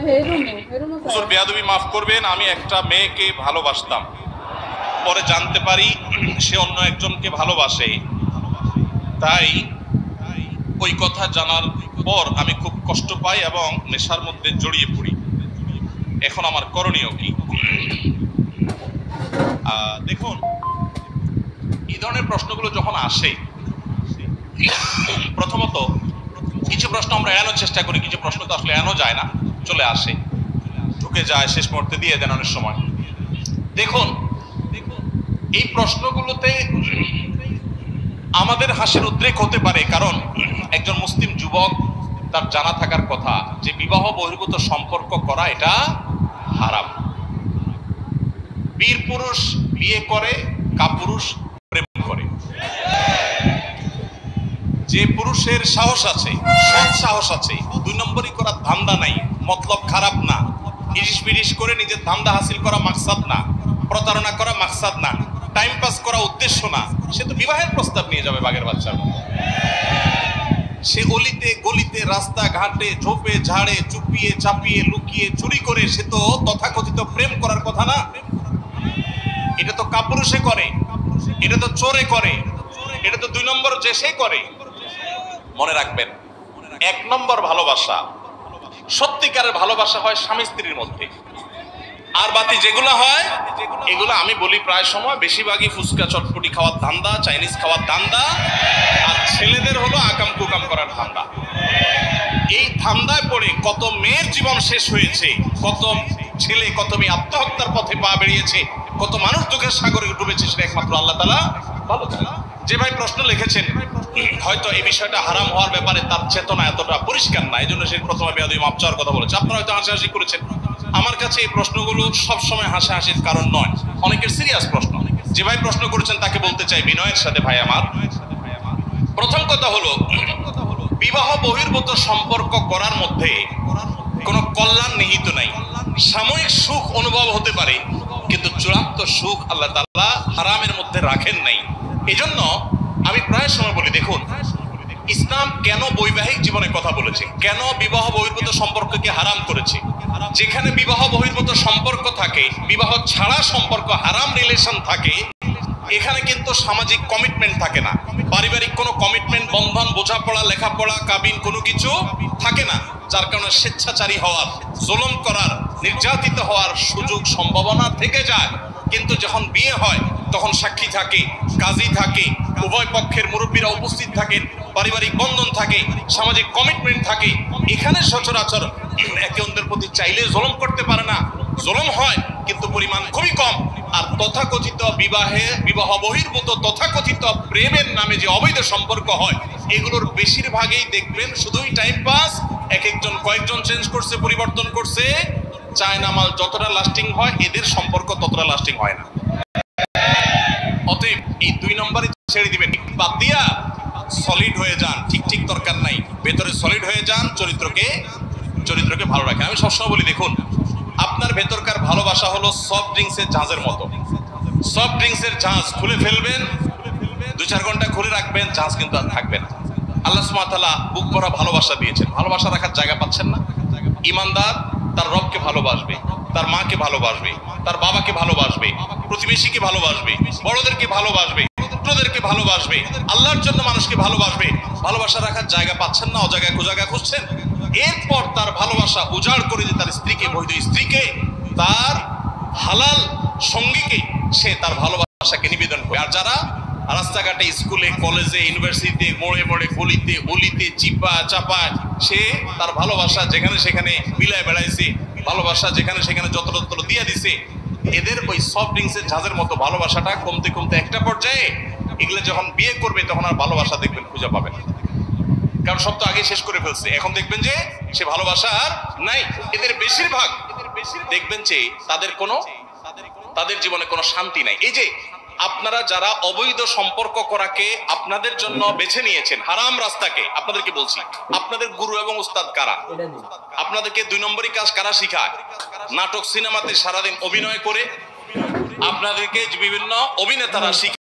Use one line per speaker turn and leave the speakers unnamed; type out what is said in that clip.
হুজুর বেয়াদবি মাফ করবেন, আমি একটা মেয়েকে ভালোবাসতাম, পরে জানতে পারি সে অন্য একজনকে ভালোবাসে। তাই ওই কথা জানার পর আমি খুব কষ্ট পাই এবং নেশার মধ্যে জড়িয়ে পড়ি। এখন আমার করণীয় কি? দেখুন, এই ধরনের প্রশ্নগুলো যখন আসে, প্রথমত কিছু প্রশ্ন আমরা এড়ানোর চেষ্টা করি, কিছু প্রশ্ন তো আসলে এড়ানো যায় না, চলে আসে, ঢুকে যায়, শেষ মুহূর্তে দিয়ে দেন অনেক সময়। দেখুন, এই প্রশ্নগুলোতে আমাদের হাসির উদ্রেক হতে পারে, কারণ একজন মুসলিম যুবক তার জানা থাকার কথা যে বিবাহ বহির্ভূত সম্পর্ক করা এটা হারাম। বীর পুরুষ বিয়ে করে, কাপুরুষ প্রেম করে। যে পুরুষের সাহস আছে, সৎ সাহস আছে, দুই নম্বরই করার ধান্দা নাই, মতলব খারাপ না, ইরিশ বিরিশ করে নিজের ধান্দা হাসিল করা মাকসাদ না, প্রতারণা করা মাকসাদ না, টাইম পাস করা উদ্দেশ্য না, সে তো বিবাহের প্রস্তাব নিয়ে যাবে বাগের বাচ্চার মতো। সে অলিতে গলিতে রাস্তা ঘাটে ঝোপে ঝাড়ে চুপিয়ে চাপিয়ে লুকিয়ে চুরি করে সে তো তথাকথিত প্রেম করার কথা না। এটা তো কাপুরুষে করে, এটা তো চোরে করে, এটা তো দুই নম্বর যে সে করে। মনে রাখবেন, এক নম্বর ভালোবাসা, সত্যিকারের ভালোবাসা হয় স্বামী স্ত্রীর মধ্যে। আর বাতি যেগুলো হয় এগুলো আমি বলি প্রায় সময় বেশিরভাগই ফুচকা চটপটি খাওয়ার ধান্দা, চাইনিজ খাওয়ার ধান্দা, আর ছেলেদের হলো আকাম কুকাম করার ধান্দা। এই ধান্দায় পড়ে কত মেয়ের জীবন শেষ হয়েছে, কত ছেলে কত মেয়ে আত্মহত্যার পথে পা বেরিয়েছে, কত মানুষ দুঃখের সাগরে ডুবেছে, সেটা একমাত্র আল্লাহ তাআলা ভালো জানেন। যে ভাই প্রশ্ন লিখেছেন, হয়তো এই বিষয়টা হারাম হওয়ার ব্যাপারে তার চেতনা এতটা পরিষ্কার না, এই জন্য সে প্রথমে বেয়াদবি মাপ চাওয়ার কথা বলেছে। আপনারা হয়তো হাসাহাসি করেছেন। আমার কাছে এই প্রশ্নগুলো সবসময় হাসাহাসির কারণ নয়, অনেকের সিরিয়াস প্রশ্ন। যে ভাই প্রশ্ন করেছেন তাকে বলতে চাই বিনয়ের সাথে, ভাই আমার, প্রথম কথা হলো বিবাহ বহির্ভূত সম্পর্ক করার মধ্যে কোনো কল্যাণ নিহিত নাই। সাময়িক সুখ অনুভব হতে পারে, কিন্তু চূড়ান্ত সুখ আল্লাহ তাআলা হারামের মধ্যে রাখেন নাই। এজন্য আমি প্রায় সময় বলি, দেখুন ইসলাম কেন বৈবাহিক জীবনের কথা বলেছে, কেন বিবাহ বহির্ভূত সম্পর্ককে হারাম করেছে। যেখানে বিবাহ বহির্ভূত সম্পর্ক থাকে, বিবাহ ছাড়া সম্পর্ক, হারাম রিলেশন থাকে, এখানে কিন্তু সামাজিক কমিটমেন্ট থাকে না, পারিবারিক কোনো কমিটমেন্ট, বন্ধন, বোঝাপড়া, লেখাপড়া, কাবিন কোনো কিছু থাকে না। যার কারণে স্বেচ্ছাচারী হওয়ার, জুলুম করার, নির্যাতিত হওয়ার সুযোগ সম্ভাবনা থেকে যায়। কিন্তু যখন বিয়ে হয় তখন সাক্ষী থাকে, কাজী থাকে, উভয় পক্ষের মুরব্বীরা উপস্থিত থাকেন, পারিবারিক বন্ধন থাকে, সামাজিক কমিটমেন্ট থাকে। এখানে সচরাচর একে অন্যের প্রতি চাইলে জুলুম করতে পারে না, জুলুম হয় কিন্তু পরিমাণ খুবই কম। আর তথাকথিত বিবাহ বহির্ভূত তথাকথিত প্রেমের নামে যে অবৈধ সম্পর্ক হয়, এগুলোর বেশিরভাগই দেখবেন শুধুই টাইম পাস। এক একজন কয়েকজন চেঞ্জ করছে, পরিবর্তন করছে। চায়না মাল যতটা লাস্টিং হয়, এদের সম্পর্ক ততটা লাস্টিং হয় না। অতএব এই দুই নম্বরে ছেড়ে দিবেন, বাদ দিয়া সলিড হয়ে যান। ঠিক ঠিক দরকার নাই, ভেতরে সলিড হয়ে যান, চরিত্রকে ভালো রাখেন। আমি সবসময় বলি, দেখুন আপনার ভেতরকার ভালোবাসা হলো সফট ড্রিঙ্কসের জাহাজের মতো। সফট ড্রিঙ্কসের জাহাজ খুলে ফেলবেন, 2-4 ঘন্টা খুলে রাখবেন, জাহাজ কিন্তু আর থাকবে না। আল্লাহ সুবহানাহু ওয়া তাআলা বুক ভরা ভালোবাসা দিয়েছেন, ভালোবাসা রাখার জায়গা পাচ্ছেন না। ইমানদার তার রবকে ভালোবাসবে, তার মাকে ভালোবাসবে, তার বাবাকে ভালোবাসবে, প্রতিবেশীকে ভালোবাসবে, বড়দেরকে ভালোবাসবে, পুত্রদেরকে ভালোবাসবে, আল্লাহর জন্য মানুষকে ভালোবাসবে। ভালোবাসা রাখার জায়গা পাচ্ছেন না, অজায়গায় কুজায়গা খুঁজছেন। এরপর তার ভালোবাসা উজাড় করে দিয়ে তার স্ত্রীকে, বৈধ স্ত্রীকে, তার হালাল সঙ্গীকে সে তার ভালোবাসাকে নিবেদন করে। আর যারা রাস্তাঘাটে, স্কুলে, কলেজে, ইউনিভার্সিটিতে, মোড়ে মোড়ে, গলিতে অলিতে, চিপা চাপায় সে তার ভালোবাসা যেখানে সেখানে বিলায় বেড়াইছে, ভালোবাসা যেখানে সেখানে যত্র দিয়ে দিছে, এদের ওই সফট ড্রিঙ্কসের জাহাজের মতো ভালোবাসাটা কমতে কমতে একটা পর্যায়ে এগুলো যখন বিয়ে করবে তখন আর ভালোবাসা দেখবেন খুঁজে পাবেন, কারণ সব তো আগে শেষ করে ফেলছে। এখন দেখবেন যে সে ভালোবাসা আর নাই। এদের বেশিরভাগ দেখবেন যে তাদের জীবনে কোনো শান্তি নাই। এই যে আপনারা যারা অবৈধ সম্পর্ক করাকে আপনাদের জন্য বেছে নিয়েছেন, হারাম রাস্তাকে, আপনাদেরকে বলছি, আপনাদের গুরু এবং উস্তাদ কারা? আপনাদেরকে 2 নম্বরই কাজ কারা শিখায়? নাটক সিনেমাতে সারাদিন অভিনয় করে আপনাদেরকে বিভিন্ন অভিনেতারা শিখায়।